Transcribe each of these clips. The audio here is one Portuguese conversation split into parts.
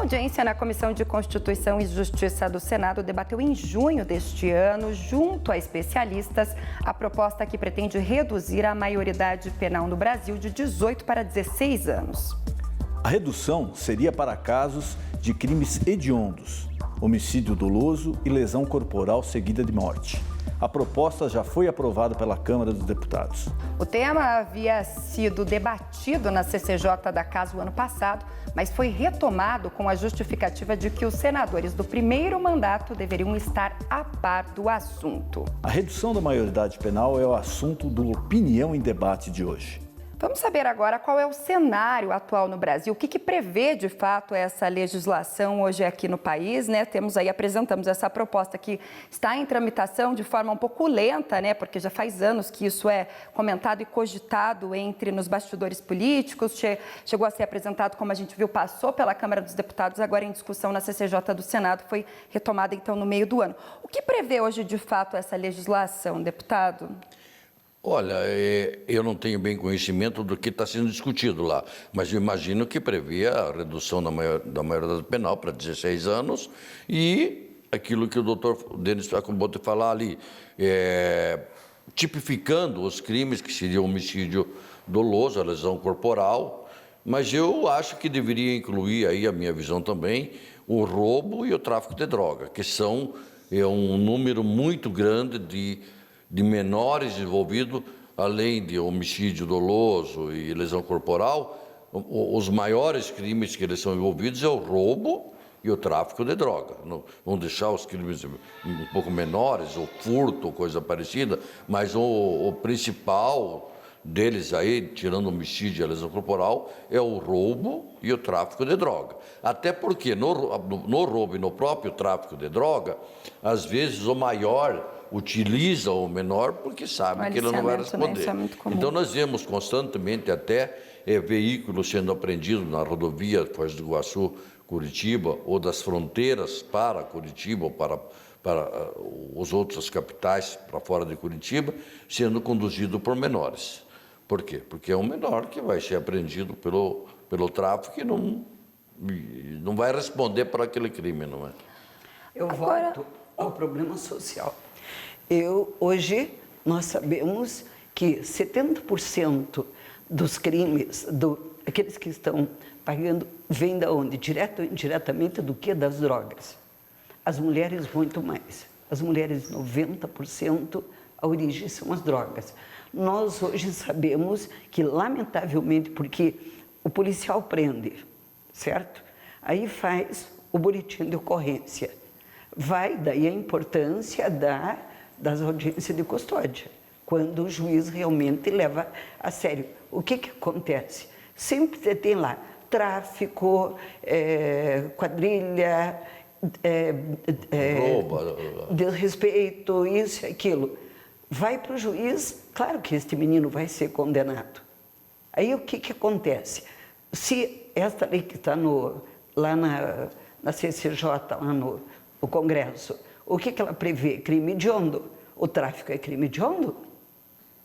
audiência na Comissão de Constituição e Justiça do Senado debateu em junho deste ano, junto a especialistas, a proposta que pretende reduzir a maioridade penal no Brasil de 18 para 16 anos. A redução seria para casos de crimes hediondos, homicídio doloso e lesão corporal seguida de morte. A proposta já foi aprovada pela Câmara dos Deputados. O tema havia sido debatido na CCJ da Casa o ano passado, mas foi retomado com a justificativa de que os senadores do primeiro mandato deveriam estar a par do assunto. A redução da maioridade penal é o assunto do Opinião em Debate de hoje. Vamos saber agora qual é o cenário atual no Brasil, o que prevê de fato essa legislação hoje aqui no país, né? Apresentamos essa proposta que está em tramitação de forma um pouco lenta, né? Porque já faz anos que isso é comentado e cogitado nos bastidores políticos, chegou a ser apresentado, como a gente viu, passou pela Câmara dos Deputados, agora em discussão na CCJ do Senado, foi retomada então no meio do ano. O que prevê hoje de fato essa legislação, deputado? Olha, eu não tenho bem conhecimento do que está sendo discutido lá, mas eu imagino que prevê a redução da maioridade penal para 16 anos e aquilo que o doutor Denis acabou de falar ali, tipificando os crimes que seriam homicídio doloso, a lesão corporal, mas eu acho que deveria incluir aí, a minha visão também, o roubo e o tráfico de droga, que são um número muito grande de menores envolvidos, além de homicídio doloso e lesão corporal, os maiores crimes que eles são envolvidos é o roubo e o tráfico de droga. Não vão deixar os crimes um pouco menores, o furto, coisa parecida, mas o principal deles aí, tirando o homicídio e a lesão corporal, é o roubo e o tráfico de droga. Até porque no roubo e no próprio tráfico de droga, às vezes o maior utiliza o menor porque sabe que ele não vai responder. Isso é muito comum. Então nós vemos constantemente até veículos sendo apreendidos na rodovia Foz do Iguaçu, Curitiba, ou das fronteiras para Curitiba, ou para os outras capitais, para fora de Curitiba, sendo conduzido por menores. Por quê? Porque é um menor que vai ser apreendido pelo tráfico e não vai responder por aquele crime, não é? Eu volto ao problema social. Hoje, nós sabemos que 70% dos crimes, aqueles que estão pagando, vem da onde? Direto ou indiretamente do que? Das drogas. As mulheres, muito mais. As mulheres, 90%, a origem são as drogas. Nós hoje sabemos que, lamentavelmente, porque o policial prende, certo? Aí faz o boletim de ocorrência. Vai daí a importância das audiências de custódia, quando o juiz realmente leva a sério. O que acontece? Sempre você tem lá tráfico, quadrilha, desrespeito, isso e aquilo. Vai para o juiz, claro que este menino vai ser condenado. Aí o que acontece? Se esta lei que está lá na CCJ, lá no Congresso, o que ela prevê? Crime hediondo. O tráfico é crime hediondo?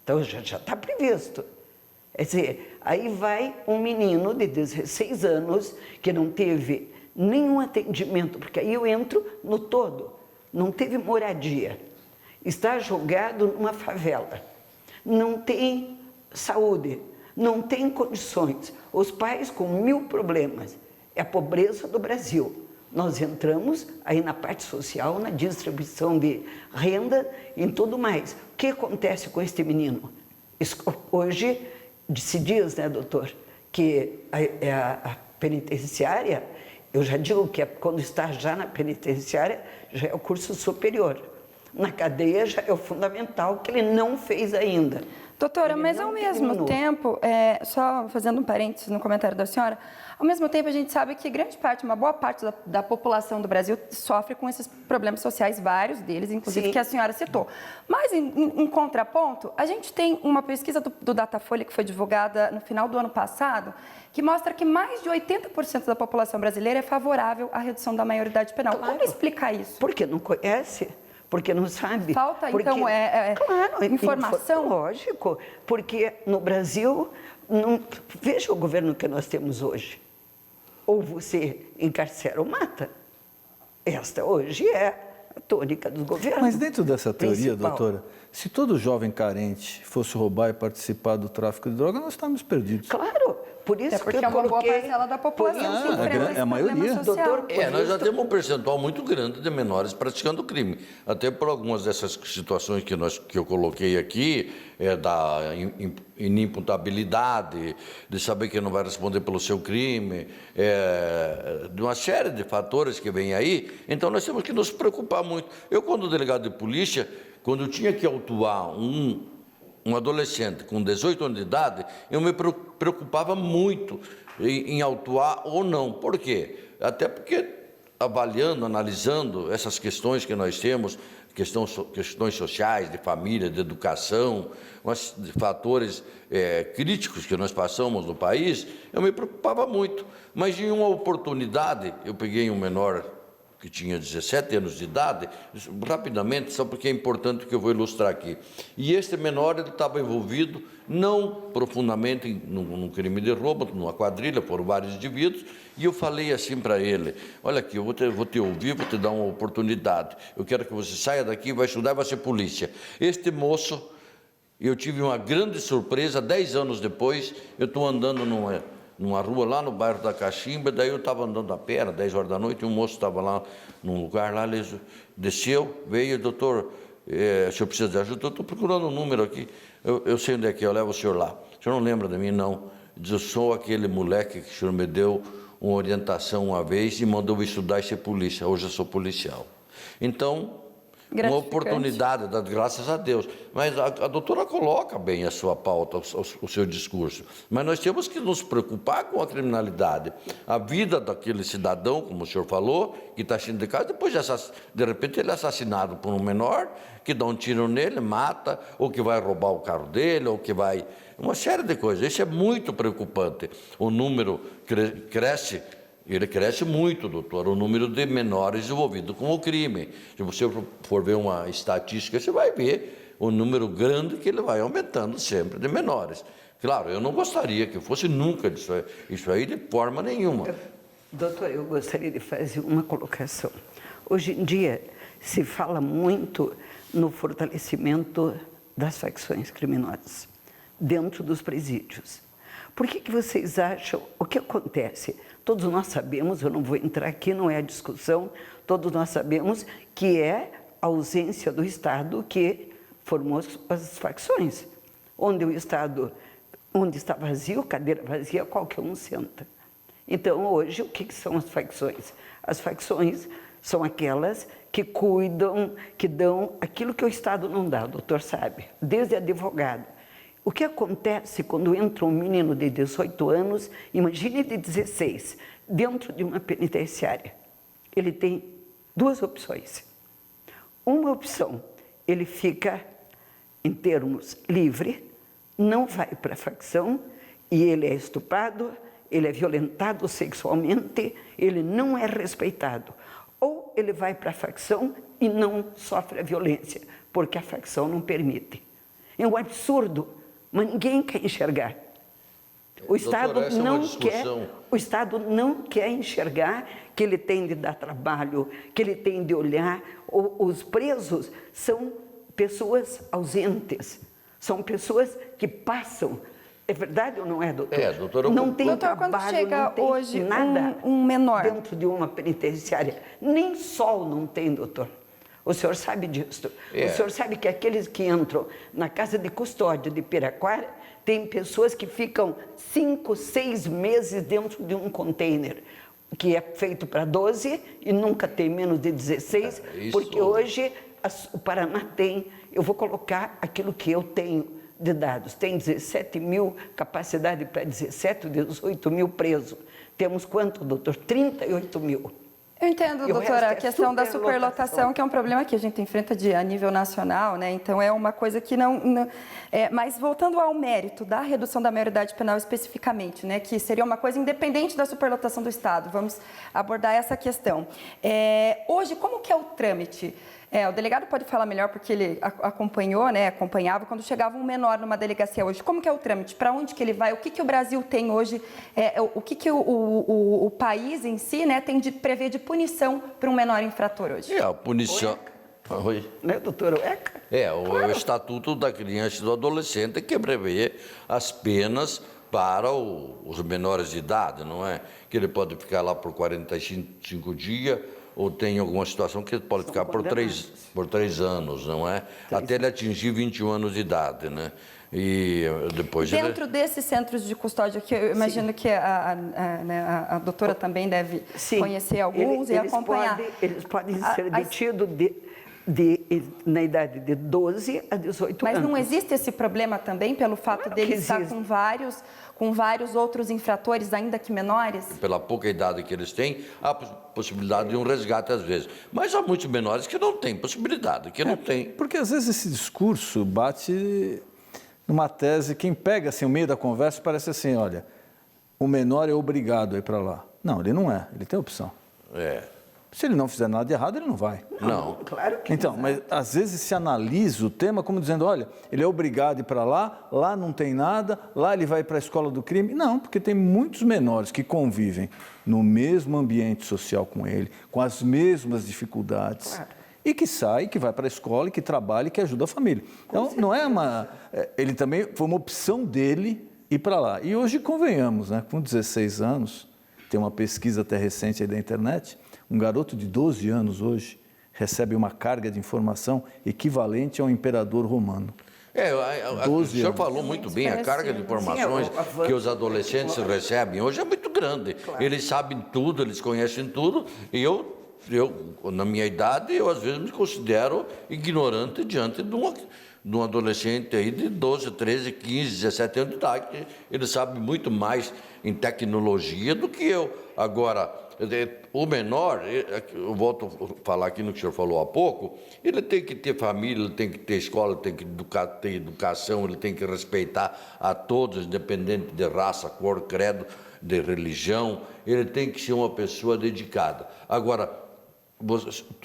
Então já está previsto. Quer dizer, aí vai um menino de 16 anos que não teve nenhum atendimento, porque aí eu entro no todo, não teve moradia, está jogado numa favela, não tem saúde, não tem condições, os pais com 1000 problemas, é a pobreza do Brasil. Nós entramos aí na parte social, na distribuição de renda e em tudo mais. O que acontece com este menino? Hoje se diz, né, doutor, que a penitenciária, eu já digo que quando está já na penitenciária, já é o curso superior. Na cadeia já é o fundamental, que ele não fez ainda. Doutora, mas ao mesmo tempo, só fazendo um parênteses no comentário da senhora, ao mesmo tempo a gente sabe que uma boa parte da população do Brasil sofre com esses problemas sociais, vários deles, inclusive, sim, que a senhora citou. Mas, em contraponto, a gente tem uma pesquisa do Datafolha que foi divulgada no final do ano passado, que mostra que mais de 80% da população brasileira é favorável à redução da maioridade penal. Claro. Como explicar isso? Porque não conhece. Porque não sabe. Falta, porque, então, claro, informação? Lógico, porque no Brasil, veja o governo que nós temos hoje. ou você encarcera ou mata. Esta hoje é a tônica dos governos. Mas dentro dessa teoria, principal. doutora, se todo jovem carente fosse roubar e participar do tráfico de droga, nós estamos perdidos. Claro, por isso Até porque que eu é uma boa coloquei... parcela da população por isso- que enfrenta esse a maioria. problema social. Doutor, Nós já temos um percentual muito grande de menores praticando crime. Até por algumas dessas situações que eu coloquei aqui, da inimputabilidade, de saber que não vai responder pelo seu crime, de uma série de fatores que vem aí. Então, nós temos que nos preocupar muito. Eu, quando delegado de polícia, quando eu tinha que autuar um adolescente com 18 anos de idade, eu me preocupava muito em autuar ou não. Por quê? Até porque, avaliando, analisando essas questões que nós temos, questões sociais, de família, de educação, de fatores críticos que nós passamos no país, eu me preocupava muito. Mas em uma oportunidade, eu peguei um menor que tinha 17 anos de idade, rapidamente, só porque é importante o que eu vou ilustrar aqui. E este menor, ele estava envolvido, não profundamente num crime de roubo, numa quadrilha, por vários indivíduos, e eu falei assim para ele, olha aqui, eu vou te ouvir, vou te dar uma oportunidade, eu quero que você saia daqui, vai estudar e vai ser polícia. Este moço, eu tive uma grande surpresa, 10 anos depois, eu estou andando numa rua lá no bairro da Caximba, daí eu estava andando a pé, era 10 horas da noite, e um moço estava lá num lugar lá, ele desceu, veio, doutor, o senhor precisa de ajuda? Eu estou procurando um número aqui, eu sei onde é que eu levo o senhor lá. O senhor não lembra de mim, não? Diz, eu sou aquele moleque que o senhor me deu uma orientação uma vez e mandou eu estudar e ser polícia, hoje eu sou policial. Então, uma oportunidade, graças a Deus. Mas a doutora coloca bem a sua pauta, o seu discurso. Mas nós temos que nos preocupar com a criminalidade. A vida daquele cidadão, como o senhor falou, que está saindo de casa, depois de repente ele é assassinado por um menor, que dá um tiro nele, mata, ou que vai roubar o carro dele, ou que vai... Uma série de coisas. Isso é muito preocupante. O número cresce. Ele cresce muito, doutor, o número de menores envolvidos com o crime. Se você for ver uma estatística, você vai ver o número grande que ele vai aumentando sempre de menores. Claro, eu não gostaria que fosse nunca isso aí de forma nenhuma. Doutor, eu gostaria de fazer uma colocação. Hoje em dia, se fala muito no fortalecimento das facções criminosas dentro dos presídios. Por que vocês acham, o que acontece? Todos nós sabemos, eu não vou entrar aqui, não é a discussão, todos nós sabemos que é a ausência do Estado que formou as facções. Onde o Estado, onde está vazio, cadeira vazia, qualquer um senta. Então, hoje, o que são as facções? As facções são aquelas que cuidam, que dão aquilo que o Estado não dá, o doutor sabe, desde advogado. O que acontece quando entra um menino de 18 anos, imagine de 16, dentro de uma penitenciária? Ele tem duas opções. Uma opção, ele fica, em termos livre, não vai para a facção e ele é estuprado, ele é violentado sexualmente, ele não é respeitado. Ou ele vai para a facção e não sofre a violência, porque a facção não permite. É um absurdo. Mas ninguém quer enxergar. O Estado não quer enxergar que ele tem de dar trabalho, que ele tem de olhar. Os presos são pessoas ausentes, são pessoas que passam. É verdade ou não é, doutor? É, doutora. Não tem doutor, trabalho, quando chega não tem hoje nada um menor dentro de uma penitenciária. Nem sol não tem, doutor. O senhor sabe disso. O senhor sabe que aqueles que entram na casa de custódia de Piraquara, tem pessoas que ficam 5, 6 meses dentro de um container, que é feito para 12 e nunca tem menos de 16, porque hoje o Paraná tem, eu vou colocar aquilo que eu tenho de dados, tem 17 mil, capacidade para 17, 18 mil presos. Temos quanto, doutor? 38 mil. Eu entendo, doutora, a questão da superlotação, que é um problema que a gente enfrenta a nível nacional, né? Então, é uma coisa que não mas voltando ao mérito da redução da maioridade penal especificamente, né? Que seria uma coisa independente da superlotação do Estado. Vamos abordar essa questão. Hoje, como que é o trâmite? O delegado pode falar melhor porque ele acompanhou, né, acompanhava quando chegava um menor numa delegacia hoje. Como que é o trâmite? Para onde que ele vai? O que que o Brasil tem hoje? O que que o país em si, né, tem de prever de punição para um menor infrator hoje? A punição... Oi? Né, doutora Ueca? O Estatuto da Criança e do Adolescente que prevê as penas para os menores de idade, não é? Que ele pode ficar lá por 45 dias, ou tem alguma situação que ele pode ficar por 3 anos, não é? Até ele atingir 21 anos de idade, né? E depois dentro desses centros de custódia, que eu imagino que a doutora também deve conhecer alguns e acompanhar. Eles podem ser detidos na idade de 12 a 18 anos. Mas não existe esse problema também pelo fato dele estar com vários outros infratores, ainda que menores? Pela pouca idade que eles têm, há possibilidade de um resgate às vezes. Mas há muitos menores que não têm possibilidade, que não têm. Porque às vezes esse discurso bate numa tese, quem pega assim, o meio da conversa parece assim, olha, o menor é obrigado a ir para lá. Não, ele não é, ele tem opção. Se ele não fizer nada de errado, ele não vai. Não. Claro que então, mas às vezes se analisa o tema como dizendo, olha, ele é obrigado a ir para lá, lá não tem nada, lá ele vai para a escola do crime. Não, porque tem muitos menores que convivem no mesmo ambiente social com ele, com as mesmas dificuldades. Claro. E que sai, que vai para a escola, que trabalha e que ajuda a família. Então, não é uma... Ele também foi uma opção dele ir para lá. E hoje, convenhamos, né, com 16 anos, tem uma pesquisa até recente aí da internet, um garoto de 12 anos hoje recebe uma carga de informação equivalente a um imperador romano. O senhor falou muito bem, a carga de informações que os adolescentes recebem hoje é muito grande. Claro. Eles sabem tudo, eles conhecem tudo, e eu, na minha idade, eu às vezes me considero ignorante diante de um adolescente aí de 12, 13, 15, 17 anos de idade. Ele sabe muito mais em tecnologia do que eu. Agora, o menor, eu volto a falar aqui no que o senhor falou há pouco, ele tem que ter família, ele tem que ter escola, ele tem que ter educação, ele tem que respeitar a todos, independente de raça, cor, credo, de religião, ele tem que ser uma pessoa dedicada. Agora,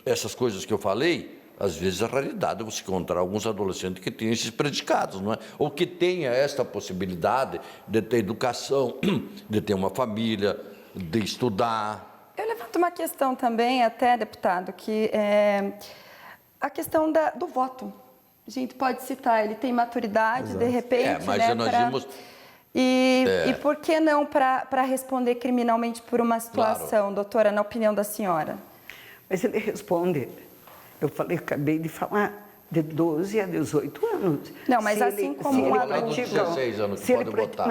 essas coisas que eu falei, às vezes é raridade você encontrar alguns adolescentes que tenham esses predicados, não é? Ou que tenha esta possibilidade de ter educação, de ter uma família, de estudar. Eu levanto uma questão também, até, deputado, que é a questão do voto. A gente pode citar, ele tem maturidade, de repente, mas né, nós vimos... E por que não para responder criminalmente por uma situação, doutora, na opinião da senhora? Mas ele responde, acabei de falar, de 12 a 18 anos. Não, mas assim como um adulto... 16 anos que pode votar.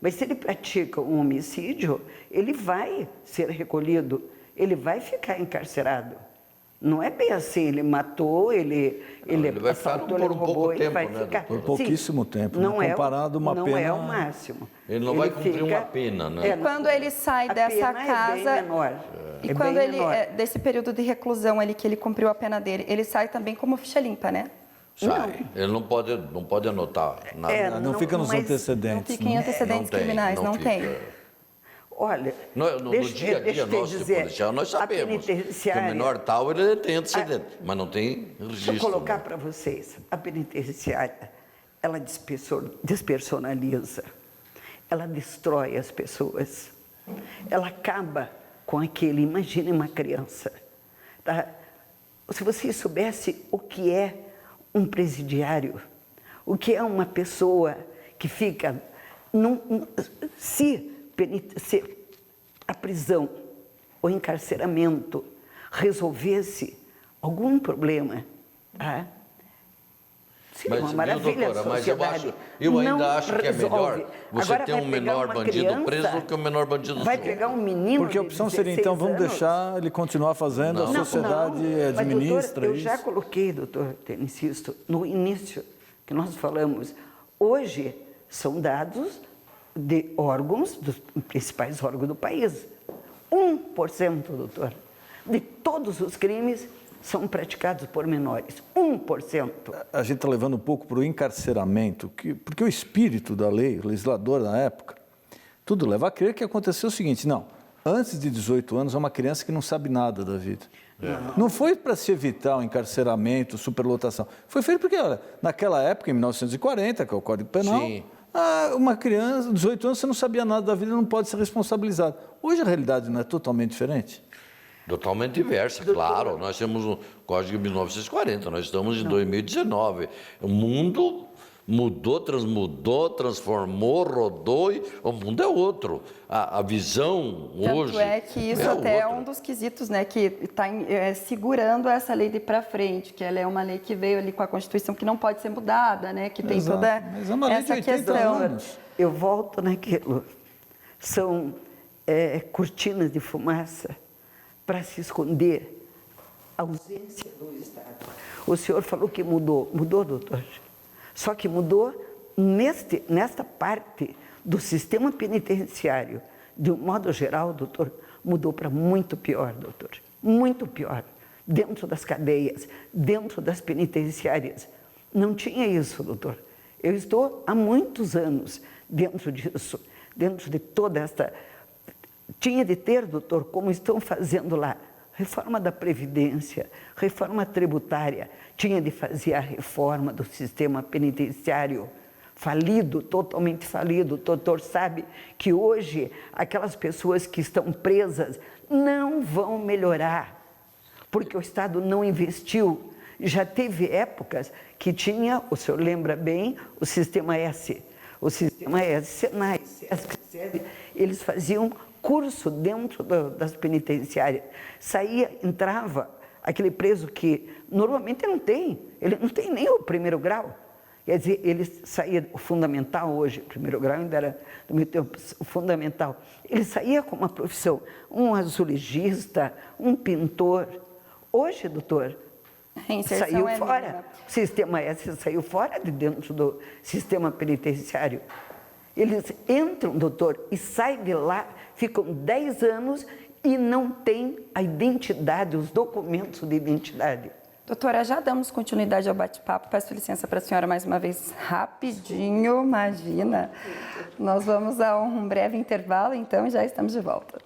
Mas se ele pratica um homicídio, ele vai ser recolhido, ele vai ficar encarcerado. Não é bem assim, ele matou, ele vai ficar por um pouco tempo, vai né, ficar... Por pouquíssimo tempo, não comparado a uma pena... Não é o máximo. Ele não vai cumprir uma pena, né? E quando ele sai dessa casa... É bem menor. E quando ele, desse período de reclusão ali, que ele cumpriu a pena dele, ele sai também como ficha limpa, né? Sai. Ele não pode anotar nada. Não fica nos antecedentes. Não fica em antecedentes criminais, não tem. Olha, no dia a dia nosso de policial, nós sabemos que o menor tal, ele tem antecedente, mas não tem registro. Deixa eu colocar para vocês, a penitenciária, ela despersonaliza, ela destrói as pessoas, ela acaba com aquele, imagine uma criança, tá? Se você soubesse o que é um presidiário, o que é uma pessoa que fica, se a prisão, o encarceramento resolvesse algum problema, tá? Seria uma maravilha, doutora, mas eu ainda acho que é melhor você ter um menor bandido preso do que um menor bandido solto. Vai pegar um menino. Porque a opção seria, então, vamos deixar ele continuar fazendo, a sociedade administra doutor, isso. Eu já coloquei, doutor Tenicisto, no início que nós falamos, hoje são dados de órgãos, dos principais órgãos do país. 1%, doutor, de todos os crimes são praticados por menores. 1%. A gente está levando um pouco para o encarceramento, porque o espírito da lei, o legislador na época, tudo leva a crer que aconteceu o seguinte, não, antes de 18 anos é uma criança que não sabe nada da vida. Não foi para se evitar o encarceramento, superlotação. Foi feito porque, olha, naquela época, em 1940, que é o Código Penal, Sim. uma criança, 18 anos, você não sabia nada da vida, não pode ser responsabilizado. Hoje a realidade não é totalmente diferente? Totalmente diversa, claro. Nós temos um Código de 1940, nós estamos em 2019. O mundo mudou, transmudou, transformou, rodou e o mundo é outro. A visão hoje. Tanto é que isso até é um dos quesitos, né, que está segurando essa lei de ir para frente, que ela é uma lei que veio ali com a Constituição que não pode ser mudada, né, que tem Exato. toda Mas é uma lei de essa 80 questão. anos. Eu volto naquilo. São cortinas de fumaça para se esconder a ausência do Estado. O senhor falou que mudou. Mudou, doutor? Só que mudou nesta parte do sistema penitenciário. De um modo geral, doutor, mudou para muito pior, doutor. Muito pior. Dentro das cadeias, dentro das penitenciárias. Não tinha isso, doutor. Eu estou há muitos anos dentro disso, dentro de toda esta... Tinha de ter, doutor, como estão fazendo lá, reforma da Previdência, reforma tributária, tinha de fazer a reforma do sistema penitenciário, falido, totalmente falido. O doutor sabe que hoje aquelas pessoas que estão presas não vão melhorar, porque o Estado não investiu. Já teve épocas que tinha, o senhor lembra bem, o Sistema S. O Sistema S, Senai, Sesc, SESI, eles faziam curso dentro das penitenciárias. Saía, entrava aquele preso que normalmente ele não tem nem o primeiro grau. Quer dizer, ele saía, o fundamental hoje, o primeiro grau ainda era do meu tempo, o fundamental. Ele saía com uma profissão, um azulejista, um pintor. Hoje, doutor, saiu fora. O Sistema S saiu fora de dentro do sistema penitenciário. Eles entram, doutor, e saem de lá, ficam 10 anos e não têm a identidade, os documentos de identidade. Doutora, já damos continuidade ao bate-papo. Peço licença para a senhora mais uma vez, rapidinho, imagina. Nós vamos a um breve intervalo, então, e já estamos de volta.